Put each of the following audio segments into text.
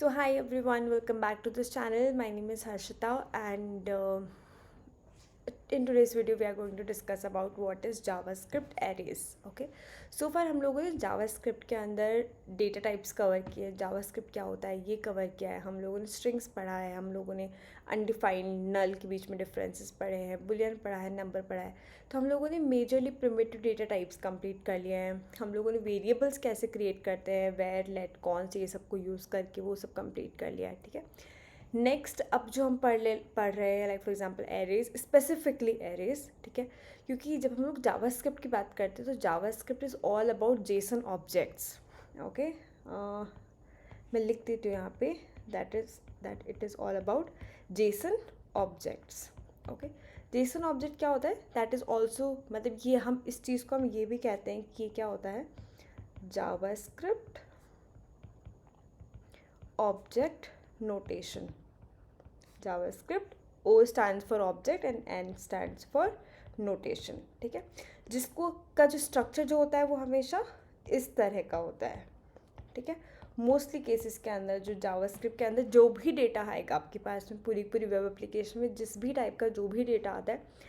So hi everyone, welcome back to this channel. My name is Harshita and in today's video we are going to discuss about what is JavaScript arrays. Okay, so far हम लोगों ने JavaScript के अंदर data types cover किए, JavaScript क्या होता है ये कवर किया है, हम लोगों ने स्ट्रिंग्स पढ़ा है, हम लोगों ने अनडिफाइंड नल के बीच में डिफरेंसेस पढ़े हैं, बुलियन पढ़ा है, नंबर पढ़ा है। तो हम लोगों ने majorly primitive data types complete कर लिए हैं। हम लोगों ने वेरिएबल्स कैसे क्रिएट करते हैं, वेयर, लेट, कॉन्स, ये सबको यूज़ करके वो सब कंप्लीट कर लिया है। ठीक है, नेक्स्ट अब जो हम पढ़ रहे हैं like for example arrays, specifically arrays. ठीक है, क्योंकि जब हम लोग जावास्क्रिप्ट की बात करते हैं तो JavaScript is all about Jason objects. Okay, मैं लिख देती हूँ यहाँ पे that it is all about Jason objects. Okay, Jason object क्या होता है? दैट इज़ ऑल्सो, मतलब ये हम इस चीज़ को हम ये भी कहते हैं कि ये क्या होता है, JavaScript object notation. JavaScript, O stands for object and N stands for notation। ठीक है, जिसको का जो स्ट्रक्चर जो होता है वो हमेशा इस तरह का होता है। ठीक है, मोस्टली केसेस के अंदर जो जावास्क्रिप्ट के अंदर जो भी डेटा आएगा आपके पास में, पूरी पूरी वेब एप्लीकेशन में जिस भी टाइप का जो भी डेटा आता है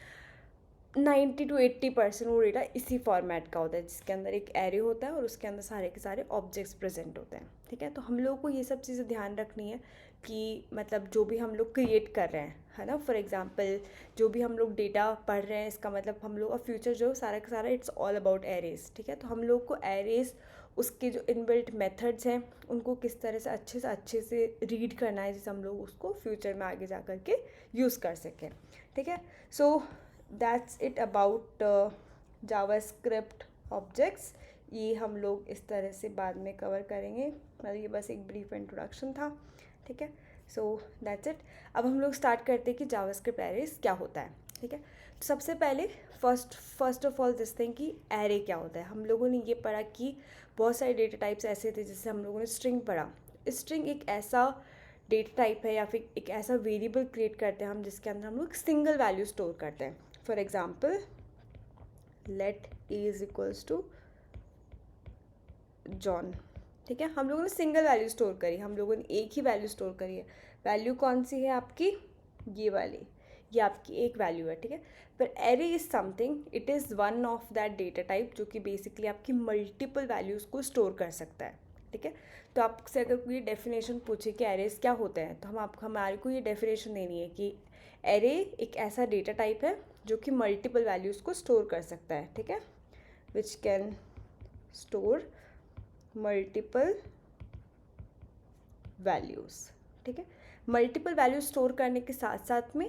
90 to 80% वो डेटा इसी फॉर्मेट का होता है, जिसके अंदर एक एरे होता है और उसके अंदर सारे के सारे ऑब्जेक्ट्स प्रेजेंट होते हैं। ठीक है, तो हम लोगों को ये सब चीज़ें ध्यान रखनी है कि मतलब जो भी हम लोग क्रिएट कर रहे हैं, है ना, फॉर एग्जांपल जो भी हम लोग डेटा पढ़ रहे हैं, इसका मतलब हम लोग का फ्यूचर जो सारा का सारा इट्स ऑल अबाउट एरेज। ठीक है, तो हम लोग को एरेज, उसके जो इनबिल्ट मेथड्स हैं उनको किस तरह से अच्छे से रीड करना है, जिससे हम लोग उसको फ्यूचर में आगे जा कर के यूज़ कर सकें। ठीक है, so that's it about JavaScript objects. ये हम लोग इस तरह से बाद में कवर करेंगे, मतलब ये बस एक ब्रीफ इंट्रोडक्शन था। ठीक है, सो दैट्स इट। अब हम लोग स्टार्ट करते हैं कि जावास्क्रिप्ट एरेज क्या होता है। ठीक है, तो सबसे पहले first of all this thing कि एरे क्या होता है। हम लोगों ने ये पढ़ा कि बहुत सारे डेटा टाइप्स ऐसे थे, जैसे हम लोगों ने स्ट्रिंग पढ़ा। स्ट्रिंग एक ऐसा डेटा टाइप है या फिर एक ऐसा वेरिएबल क्रिएट करते हैं हम, जिसके अंदर हम लोग सिंगल वैल्यू स्टोर करते हैं। For example let a is equals to John. ठीक है, हम लोगों ने सिंगल वैल्यू स्टोर करी, हम लोगों ने एक ही वैल्यू स्टोर करी है। वैल्यू कौन सी है आपकी, ये वाली, ये आपकी एक वैल्यू है। ठीक है, पर array is something, it is one of that data type जो कि बेसिकली आपकी मल्टीपल वैल्यूज़ को स्टोर कर सकता है। ठीक है, तो आपसे अगर कोई डेफिनेशन पूछे कि एरेज क्या होते हैं, तो हमारे को ये डेफिनेशन देनी है कि एरे एक ऐसा डेटा टाइप है जो कि मल्टीपल वैल्यूज़ को स्टोर कर सकता है। ठीक है, which can store multiple values. ठीक है, मल्टीपल वैल्यूज स्टोर करने के साथ साथ में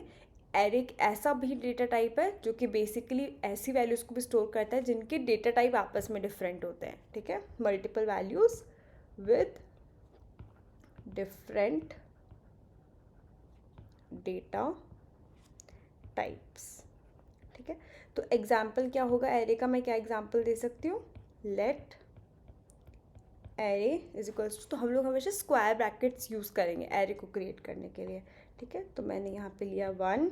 एरे एक ऐसा भी डेटा टाइप है जो कि बेसिकली ऐसी वैल्यूज़ को भी स्टोर करता है जिनके डेटा टाइप आपस में डिफरेंट होते हैं। ठीक है, multiple values with different data types. ठीक है, तो एग्जाम्पल क्या होगा एरे का, मैं क्या एग्जाम्पल दे सकती हूँ, let array is equals to, तो हम लोग हमेशा स्क्वायर ब्रैकेट्स यूज़ करेंगे एरे को क्रिएट करने के लिए। ठीक है, तो मैंने यहाँ पे लिया 1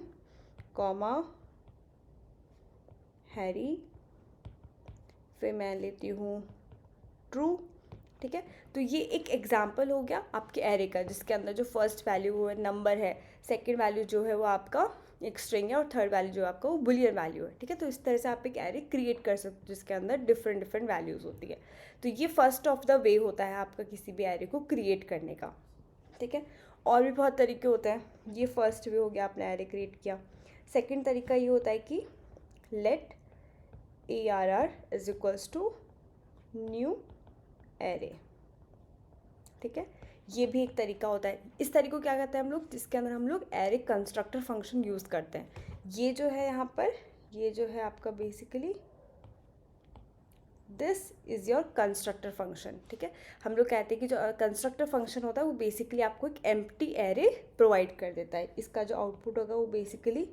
कॉमा हैरी, फिर मैं लेती हूँ ट्रू। ठीक है, तो ये एक एग्जाम्पल हो गया आपके एरे का, जिसके अंदर जो फर्स्ट वैल्यू वो नंबर है, सेकेंड वैल्यू जो है वो आपका एक स्ट्रिंग है और थर्ड वैल्यू जो आपका वो बुलियन वैल्यू है। ठीक है, तो इस तरह से आप एक एरे क्रिएट कर सकते हो जिसके अंदर डिफरेंट वैल्यूज़ होती है। तो ये फर्स्ट ऑफ द वे होता है आपका किसी भी एरे को क्रिएट करने का। ठीक है, और भी बहुत तरीके होते हैं, ये फर्स्ट वे हो गया, आपने एरे क्रिएट किया। सेकेंड तरीका ये होता है कि let ARR is equals to new array. ठीक है, ये भी एक तरीका होता है। इस तरीके को क्या कहते हैं हम लोग, जिसके अंदर हम लोग एरे कंस्ट्रक्टर फंक्शन यूज़ करते हैं। ये जो है यहाँ पर, ये जो है आपका basically this is your constructor function. ठीक है, हम लोग कहते हैं कि जो कंस्ट्रक्टर फंक्शन होता है वो बेसिकली आपको एक एम्प्टी एरे प्रोवाइड कर देता है। इसका जो आउटपुट होगा वो बेसिकली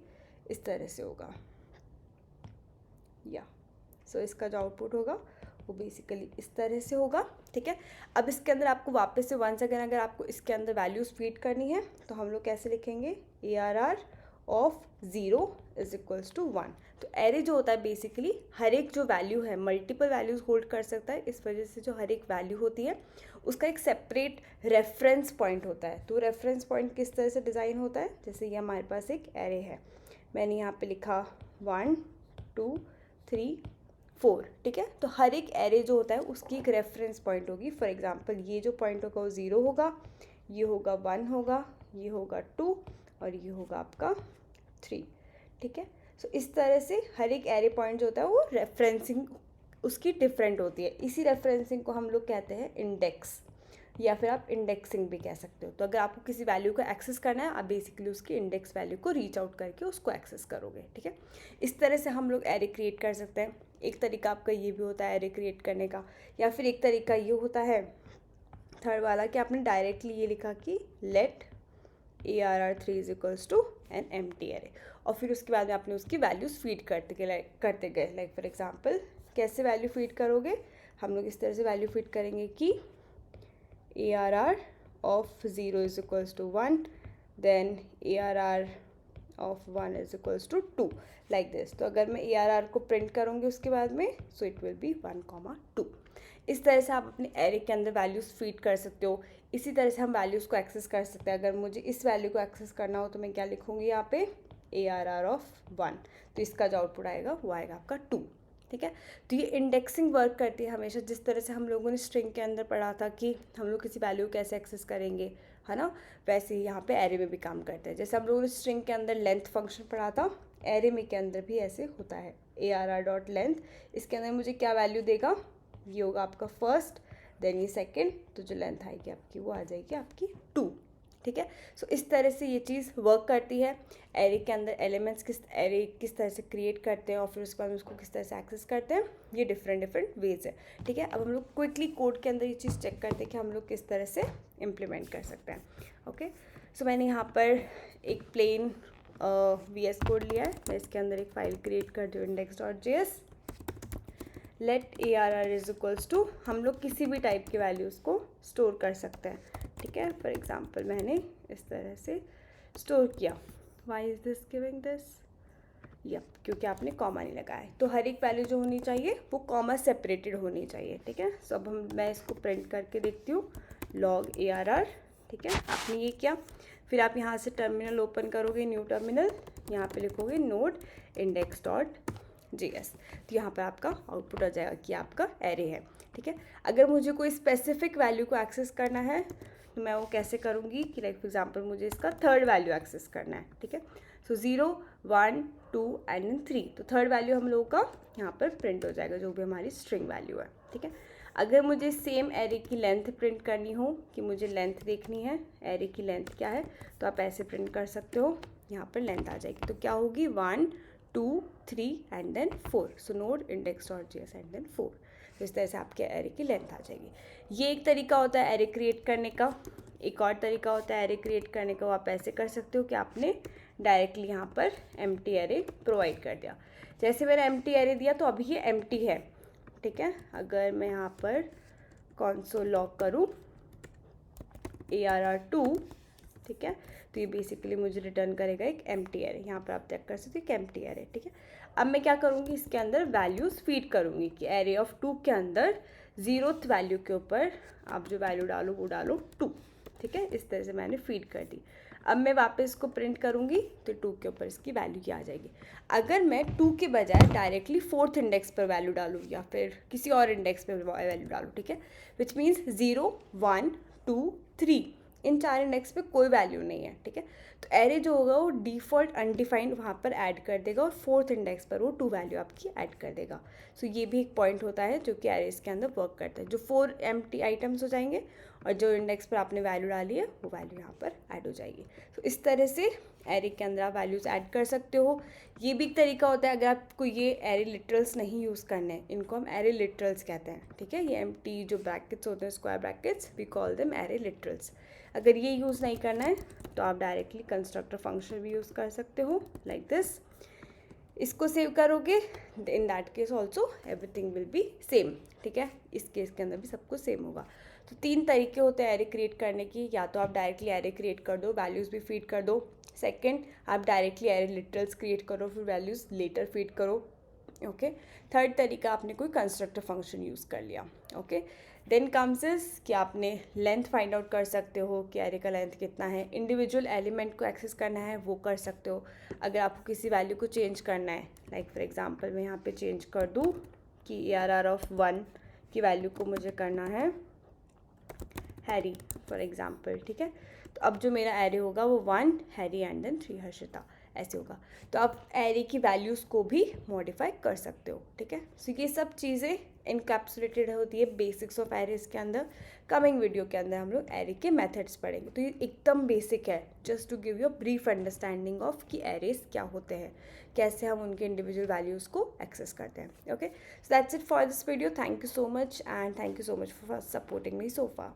इस तरह से होगा, या सो इसका जो आउटपुट होगा वो बेसिकली इस तरह से होगा। ठीक है, अब इसके अंदर आपको वापस से वंस अगेन अगर आपको इसके अंदर वैल्यूज़ फीड करनी है तो हम लोग कैसे लिखेंगे, ARR of 0 is equals to 1। तो एरे जो होता है बेसिकली हर एक जो वैल्यू है मल्टीपल वैल्यूज होल्ड कर सकता है, इस वजह से जो हर एक वैल्यू होती है उसका एक सेपरेट रेफरेंस पॉइंट होता है। तो रेफरेंस पॉइंट किस तरह से डिज़ाइन होता है, जैसे ये हमारे पास एक एरे है, मैंने यहाँ पे लिखा 1 2 3 4, ठीक है। तो हर एक एरे जो होता है उसकी एक रेफरेंस पॉइंट होगी। फॉर एग्जांपल ये जो पॉइंट होगा वो 0 होगा, ये होगा 1 होगा, ये होगा 2 और ये होगा आपका 3, ठीक है। सो इस तरह से हर एक एरे पॉइंट जो होता है वो रेफरेंसिंग उसकी डिफरेंट होती है। इसी रेफरेंसिंग को हम लोग कहते हैं इंडेक्स, या फिर आप इंडेक्सिंग भी कह सकते हो। तो अगर आपको किसी वैल्यू को एक्सेस करना है, आप बेसिकली उसकी इंडेक्स वैल्यू को रीच आउट करके उसको एक्सेस करोगे, ठीक है। इस तरह से हम लोग एरे क्रिएट कर सकते हैं। एक तरीका आपका ये भी होता है एरे क्रिएट करने का, या फिर एक तरीका ये होता है थर्ड वाला कि आपने डायरेक्टली ये लिखा कि let ARR3 is equals to an empty array, और फिर उसके बाद में आपने उसकी वैल्यूज़ फीड करते गए। लाइक फॉर एग्जांपल कैसे वैल्यू फीड करोगे, हम लोग इस तरह से वैल्यू फीड करेंगे कि ARR of 0 is equals to 1, then ARR of 1 is equals to 2, like this। तो अगर मैं ARR को प्रिंट करूँगी उसके बाद में, so it will be 1, 2। इस तरह से आप अपने एरे के अंदर वैल्यूज़ फीड कर सकते हो। इसी तरह से हम वैल्यूज़ को एक्सेस कर सकते हैं। अगर मुझे इस वैल्यू को एक्सेस करना हो तो मैं क्या लिखूँगी यहाँ पे ARR of 1, तो इसका जो आउटपुट आएगा वो आएगा आपका 2, ठीक है। तो ये इंडेक्सिंग वर्क करती है हमेशा। जिस तरह से हम लोगों ने स्ट्रिंग के अंदर पढ़ा था कि हम लोग किसी वैल्यू कैसे एक्सेस करेंगे, है ना, वैसे ही यहाँ पे एरे में भी काम करते हैं। जैसे हम लोगों ने स्ट्रिंग के अंदर लेंथ फंक्शन पढ़ा था, एरे में के अंदर भी ऐसे होता है ARR.length। इसके अंदर मुझे क्या वैल्यू देगा, ये होगा आपका फर्स्ट, देन ये सेकेंड, तो जो लेंथ आएगी आपकी वो आ जाएगी आपकी 2, ठीक है। सो इस तरह से ये चीज़ वर्क करती है। एरे के अंदर एलिमेंट्स किस तरह से क्रिएट करते हैं और फिर उसके बाद उसको किस तरह से एक्सेस करते हैं, ये डिफरेंट वेज है, ठीक है। अब हम लोग क्विकली कोड के अंदर ये चीज़ चेक करते हैं कि हम लोग किस तरह से इम्प्लीमेंट कर सकते हैं। ओके, सो मैंने यहाँ पर एक प्लेन VS कोड लिया है। मैं इसके अंदर एक फाइल क्रिएट करती हूँ index.js। Let ARR is equals to, हम लोग किसी भी टाइप के वैल्यूज़ को स्टोर कर सकते हैं, ठीक है। फॉर एग्जांपल मैंने इस तरह से स्टोर किया। Why is this giving this, yup, क्योंकि आपने कॉमा नहीं लगाया है। तो हर एक वैल्यू जो होनी चाहिए वो कॉमा सेपरेटेड होनी चाहिए, ठीक है। सो अब मैं इसको प्रिंट करके देखती हूँ, log ARR, ठीक है। आपने ये किया, फिर आप यहाँ से टर्मिनल ओपन करोगे, न्यू टर्मिनल, यहाँ पे लिखोगे नोड index.js, तो यहाँ पर आपका आउटपुट आ जाएगा कि आपका एरे है, ठीक है। अगर मुझे कोई स्पेसिफिक वैल्यू को एक्सेस करना है तो मैं वो कैसे करूँगी कि लाइक फॉर एग्जांपल मुझे इसका थर्ड वैल्यू एक्सेस करना है, ठीक है। सो 0 1 2 एंड देन 3, तो थर्ड वैल्यू हम लोगों का यहाँ पर प्रिंट हो जाएगा, जो भी हमारी स्ट्रिंग वैल्यू है, ठीक है। अगर मुझे सेम एरे की लेंथ प्रिंट करनी हो कि मुझे लेंथ देखनी है, एरे की लेंथ क्या है, तो आप ऐसे प्रिंट कर सकते हो, यहाँ पर लेंथ आ जाएगी। तो क्या होगी 1 2 3 and then 4, so node index.js and then 4। तो इस तरह से आपके एरे की लेंथ आ जाएगी। ये एक तरीका होता है एरे क्रिएट करने का। एक और तरीका होता है एरे क्रिएट करने का, वो आप ऐसे कर सकते हो कि आपने डायरेक्टली यहाँ पर एम्प्टी एरे प्रोवाइड कर दिया। जैसे मैंने एम्प्टी एरे दिया तो अभी ये एम्प्टी है, ठीक है। अगर मैं यहाँ पर console log करूँ ARR2, ठीक है, तो ये बेसिकली मुझे रिटर्न करेगा एक एम्प्टी एरे। यहाँ पर आप चेक कर सकते हो कि एम्प्टी एरे, ठीक है। अब मैं क्या करूँगी, इसके अंदर वैल्यूज़ फीड करूँगी कि एरे ऑफ 2 के अंदर 0th वैल्यू के ऊपर आप जो वैल्यू डालो वो डालो 2, ठीक है। इस तरह से मैंने फीड कर दी। अब मैं वापस इसको प्रिंट करूँगी तो 2 के ऊपर इसकी वैल्यू क्या आ जाएगी। अगर मैं 2 के बजाय डायरेक्टली 4th इंडेक्स पर वैल्यू डालूँ या फिर किसी और इंडेक्स पर वैल्यू डालूँ, ठीक है, विच मीन्स 0 1 2 3, इन 4 इंडेक्स पे कोई वैल्यू नहीं है, ठीक है। तो एरे जो होगा वो डिफ़ॉल्ट अनडिफाइंड वहाँ पर ऐड कर देगा और 4th इंडेक्स पर वो 2 वैल्यू आपकी ऐड कर देगा। सो ये भी एक पॉइंट होता है जो कि एरेज के अंदर वर्क करता है। जो 4 एम्प्टी आइटम्स हो जाएंगे और जो इंडेक्स पर आपने वैल्यू डाली है वो वैल्यू यहाँ पर ऐड हो जाएगी। तो इस तरह से एरे के अंदर आप वैल्यूज़ ऐड कर सकते हो। ये भी एक तरीका होता है अगर आपको ये एरे लिटरल्स नहीं यूज़ करने हैं, इनको हम एरे लिटरल्स कहते हैं, ठीक है। ये एम्प्टी जो ब्रैकेट्स होते हैं, square brackets, we call them array literals. अगर ये यूज़ नहीं करना है तो आप डायरेक्टली कंस्ट्रक्टर फंक्शन भी यूज़ कर सकते हो, लाइक दिस। इसको सेव करोगे, in that case also everything will be same, ठीक है। इस केस के अंदर भी सब कुछ सेम होगा। तो 3 तरीके होते हैं एरे क्रिएट करने की, या तो आप डायरेक्टली एरे क्रिएट कर दो, वैल्यूज़ भी फीड कर दो। सेकंड, आप डायरेक्टली एरे लिटरल्स क्रिएट करो, फिर वैल्यूज़ लेटर फीड करो। ओके। थर्ड तरीका, आपने कोई कंस्ट्रक्टर फंक्शन यूज़ कर लिया। ओके। देन कम्स इज कि आपने लेंथ फाइंड आउट कर सकते हो कि एरे का लेंथ कितना है, इंडिविजुअल एलिमेंट को एक्सेस करना है वो कर सकते हो। अगर आपको किसी वैल्यू को चेंज करना है, लाइक फॉर एग्जांपल मैं यहाँ पे चेंज कर दूँ कि ARR ऑफ 1 की वैल्यू को मुझे करना है हैरी फॉर एग्जांपल, ठीक है। तो अब जो मेरा एरे होगा वो 1 हैरी एंड देन 3 हर्षिता, ऐसे होगा। तो आप एरे की वैल्यूज़ को भी मॉडिफाई कर सकते हो, ठीक है। सो ये सब चीज़ें इनकैप्सुलेटेड होती है बेसिक्स ऑफ एरेज के अंदर। कमिंग वीडियो के अंदर हम लोग एरे के मेथड्स पढ़ेंगे। तो ये एकदम बेसिक है, just to give you a brief understanding of कि एरेज क्या होते हैं, कैसे हम उनके इंडिविजुअल वैल्यूज़ को एक्सेस करते हैं। Okay, so that's it for this video. Thank you so much and thank you so much for supporting me so far.